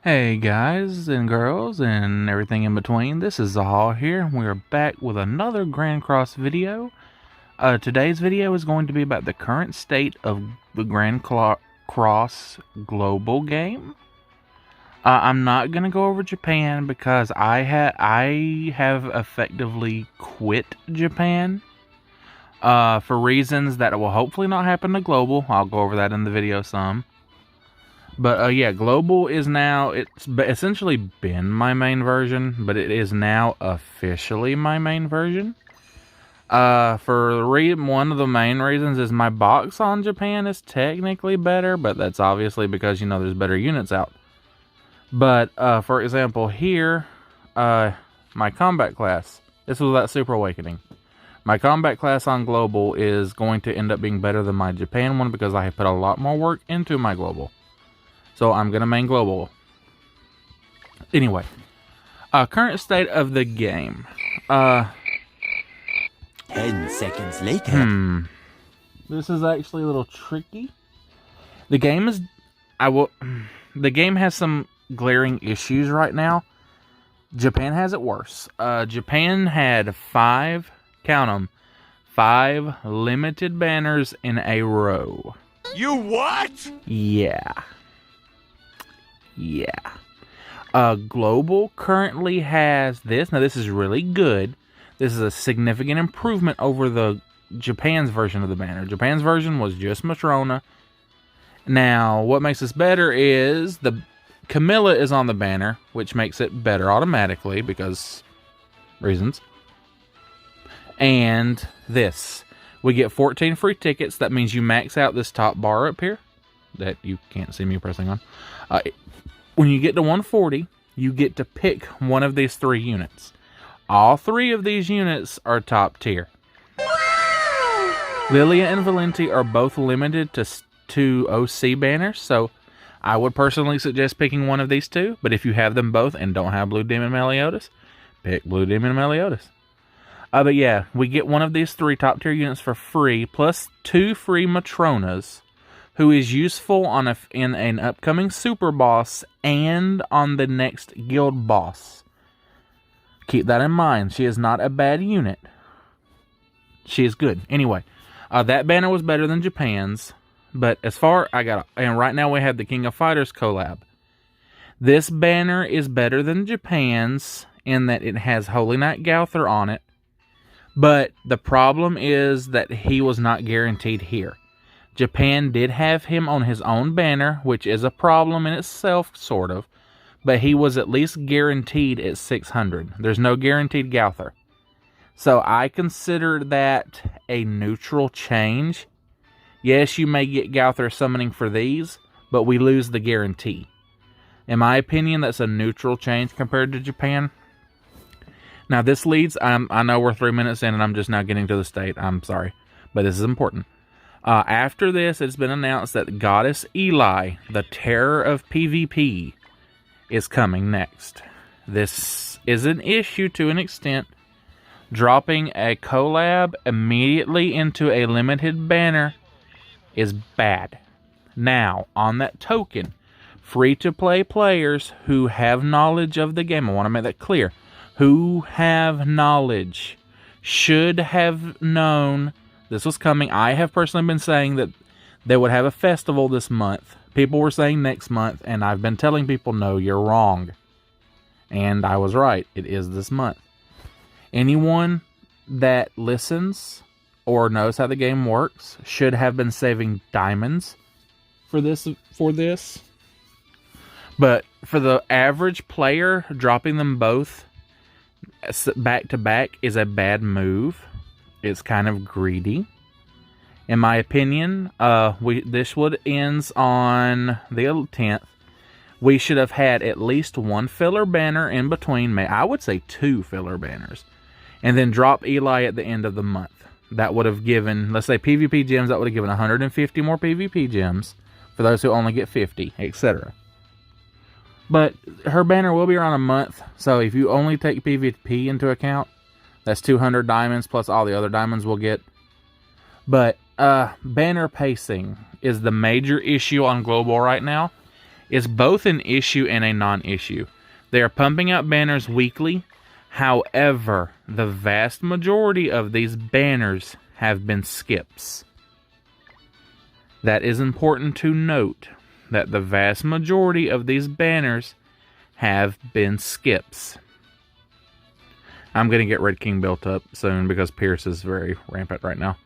Hey guys and girls and everything in between, this is Zahal here. We are back with another Grand Cross video. Today's video is going to be about the current state of the Cross global game. I'm not going to go over Japan because I have effectively quit Japan for reasons that will hopefully not happen to global. I'll go over that in the video some. But yeah, global is now, it's essentially been my main version, but it is now officially my main version. One of the main reasons is my box on Japan is technically better, but that's obviously because, there's better units out. But, for example, here, my combat class, this was that Super Awakening. My combat class on global is going to end up being better than my Japan one because I have put a lot more work into my global. So I'm going to main global. Anyway, current state of the game. 10 seconds later. This is actually a little tricky. The game has some glaring issues right now. Japan has it worse. Japan had 5 limited banners in a row. You what? Yeah. Global currently has this. Now, this is really good. This is a significant improvement over the Japan's version of the banner. Japan's version was just Matrona. Now, what makes this better is the Camilla is on the banner, which makes it better automatically because reasons. And this. We get 14 free tickets. That means you max out this top bar up here that you can't see me pressing on. When you get to 140, you get to pick one of these 3 units. All 3 of these units are top tier. Lilia and Valenti are both limited to OC banners, so I would personally suggest picking one of these 2. But if you have them both and don't have Blue Demon Meliodas, pick Blue Demon Meliodas. But yeah, we get one of these 3 top tier units for free, plus 2 free Matronas, who is useful in an upcoming super boss and on the next guild boss. Keep that in mind. She is not a bad unit. She is good. Anyway, that banner was better than Japan's, but and right now we have the King of Fighters collab. This banner is better than Japan's in that it has Holy Knight Gauther on it, but the problem is that he was not guaranteed here. Japan did have him on his own banner, which is a problem in itself, sort of. But he was at least guaranteed at 600. There's no guaranteed Gauther. So I consider that a neutral change. Yes, you may get Gauther summoning for these, but we lose the guarantee. In my opinion, that's a neutral change compared to Japan. Now this leads, I know we're 3 minutes in and I'm just now getting to the state. I'm sorry, but this is important. After this, it's been announced that Goddess Eli, the terror of PvP, is coming next. This is an issue to an extent. Dropping a collab immediately into a limited banner is bad. Now, on that token, free-to-play players who have knowledge of the game, I want to make that clear, who have knowledge, should have known this was coming. I have personally been saying that they would have a festival this month. People were saying next month, and I've been telling people, no, you're wrong. And I was right. It is this month. Anyone that listens or knows how the game works should have been saving diamonds for this. But for the average player, dropping them both back to back is a bad move. It's kind of greedy. In my opinion, this would ends on the 10th. We should have had at least 1 filler banner in between. I would say 2 filler banners. And then drop Eli at the end of the month. That would have given, let's say PvP gems, that would have given 150 more PvP gems for those who only get 50, etc. But her banner will be around a month. So if you only take PvP into account, that's 200 diamonds plus all the other diamonds we'll get. But banner pacing is the major issue on global right now. is both an issue and a non-issue. They are pumping out banners weekly. However, the vast majority of these banners have been skips. That is important to note, that the vast majority of these banners have been skips. I'm going to get Red King built up soon because Pierce is very rampant right now.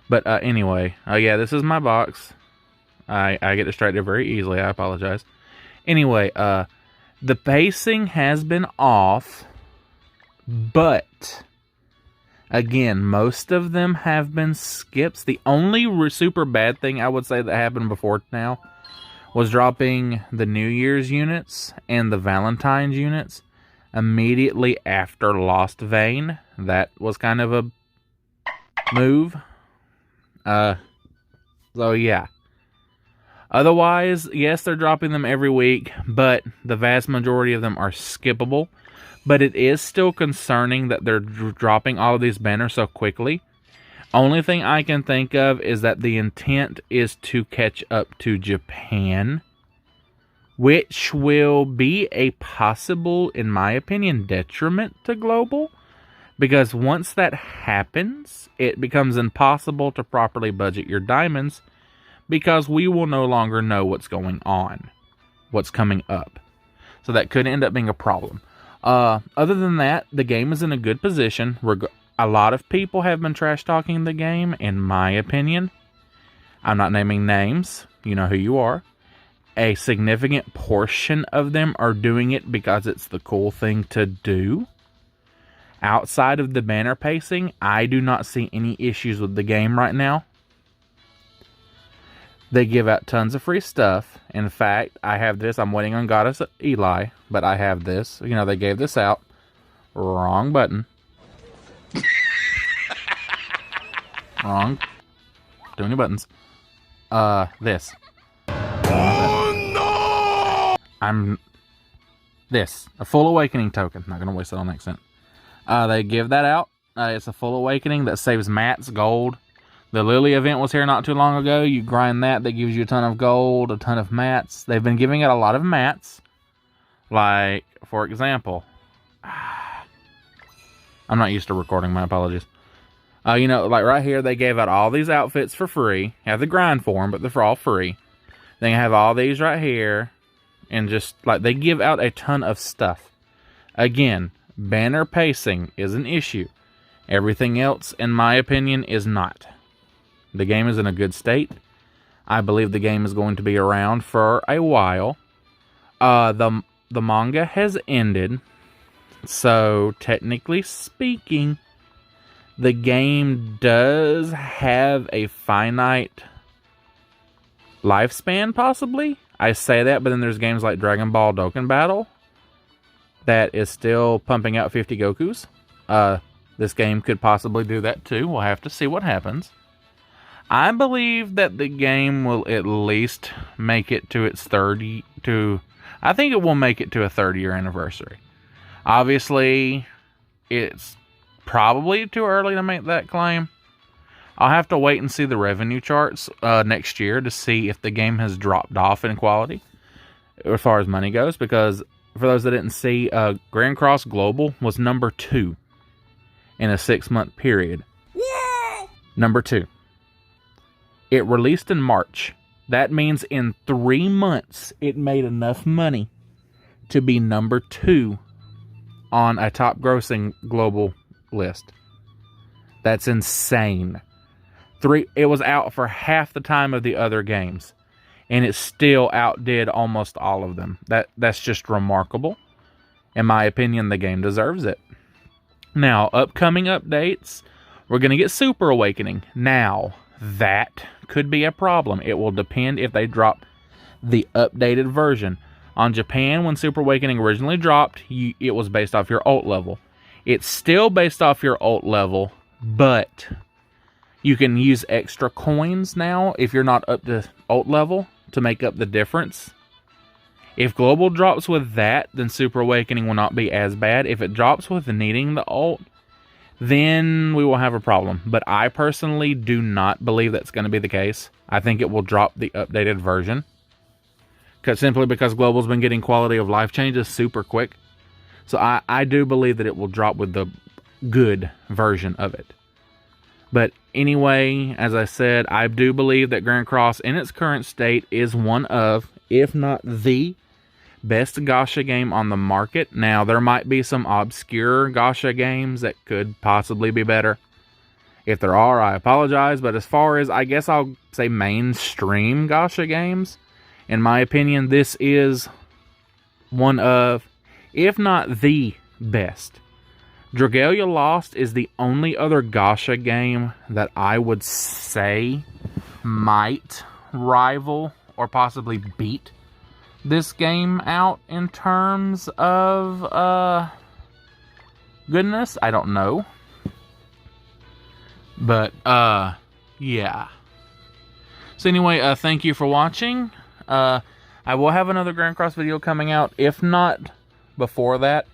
But anyway, yeah, this is my box. I get distracted very easily. I apologize. Anyway, the pacing has been off, but again, most of them have been skips. The only super bad thing I would say that happened before now was dropping the New Year's units and the Valentine's units immediately after Lost Vein. That was kind of a move. So yeah. Otherwise, yes, they're dropping them every week, but the vast majority of them are skippable. But it is still concerning that they're dropping all of these banners so quickly. Only thing I can think of is that the intent is to catch up to Japan, which will be a possible, in my opinion, detriment to Global. Because once that happens, it becomes impossible to properly budget your diamonds, because we will no longer know what's going on, what's coming up. So that could end up being a problem. Other than that, the game is in a good position. A lot of people have been trash talking the game, in my opinion. I'm not naming names. You know who you are. A significant portion of them are doing it because it's the cool thing to do. Outside of the banner pacing, I do not see any issues with the game right now. They give out tons of free stuff. In fact, I have this. I'm waiting on Goddess Eli, but I have this. You know, they gave this out. Wrong button. Wrong. Too many buttons. This. Oh no! This. A full awakening token. Not going to waste it on accent. They give that out. It's a full awakening that saves mats, gold. The Lily event was here not too long ago. You grind that gives you a ton of gold, a ton of mats. They've been giving out a lot of mats. Like, for example, I'm not used to recording, my apologies. You know, like right here, they gave out all these outfits for free. You have the grind for them, but they're all free. Then you have all these right here. And just, like, they give out a ton of stuff. Again, banner pacing is an issue. Everything else, in my opinion, is not. The game is in a good state. I believe the game is going to be around for a while. The manga has ended. So, technically speaking, the game does have a finite lifespan, possibly. I say that, but then there's games like Dragon Ball Dokkan Battle that is still pumping out 50 Gokus. This game could possibly do that too. We'll have to see what happens. I believe that the game will at least make it to its I think it will make it to a 30-year anniversary. Obviously, it's probably too early to make that claim. I'll have to wait and see the revenue charts next year to see if the game has dropped off in quality as far as money goes. Because for those that didn't see, Grand Cross Global was number 2 in a 6-month period. Yeah! Number 2. It released in March. That means in 3 months, it made enough money to be number 2 on a top grossing global list. That's insane. It was out for half the time of the other games, and it still outdid almost all of them. That's just remarkable. In my opinion, the game deserves it. Now, upcoming updates, we're going to get Super Awakening. Now, that could be a problem. It will depend if they drop the updated version. On Japan, when Super Awakening originally dropped, it was based off your ult level. It's still based off your ult level, but you can use extra coins now if you're not up to ult level to make up the difference. If Global drops with that, then Super Awakening will not be as bad. If it drops with needing the ult, then we will have a problem. But I personally do not believe that's going to be the case. I think it will drop the updated version. simply because Global's been getting quality of life changes super quick. So I do believe that it will drop with the good version of it. But anyway, as I said, I do believe that Grand Cross in its current state is one of, if not the best Gacha game on the market. Now, there might be some obscure Gacha games that could possibly be better. If there are, I apologize. But as far as, I guess I'll say mainstream Gacha games, in my opinion, this is one of, if not the best. Dragalia Lost is the only other Gacha game that I would say might rival or possibly beat this game out in terms of goodness. I don't know. But yeah. So anyway, thank you for watching. I will have another Grand Cross video coming out, if not before that.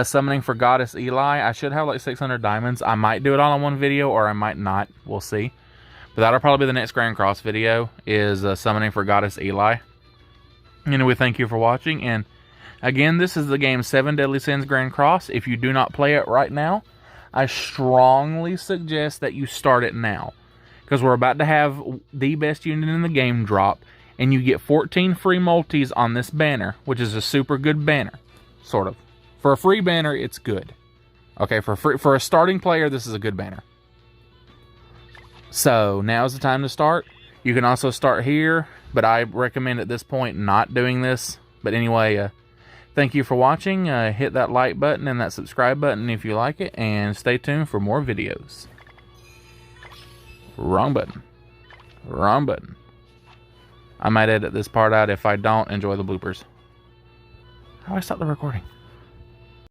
Summoning for Goddess Eli. I should have like 600 diamonds. I might do it all in one video, or I might not. We'll see. But that'll probably be the next Grand Cross video, is summoning for Goddess Eli. Anyway, thank you for watching. And again, this is the game 7 Deadly Sins Grand Cross. If you do not play it right now, I strongly suggest that you start it now. Because we're about to have the best unit in the game drop. And you get 14 free multis on this banner, which is a super good banner. Sort of. For a free banner, it's good. Okay, for a starting player, this is a good banner. So, now's the time to start. You can also start here, but I recommend at this point not doing this. But anyway, thank you for watching. Hit that like button and that subscribe button if you like it, and stay tuned for more videos. Wrong button. Wrong button. I might edit this part out. If I don't, enjoy the bloopers. How do I stop the recording?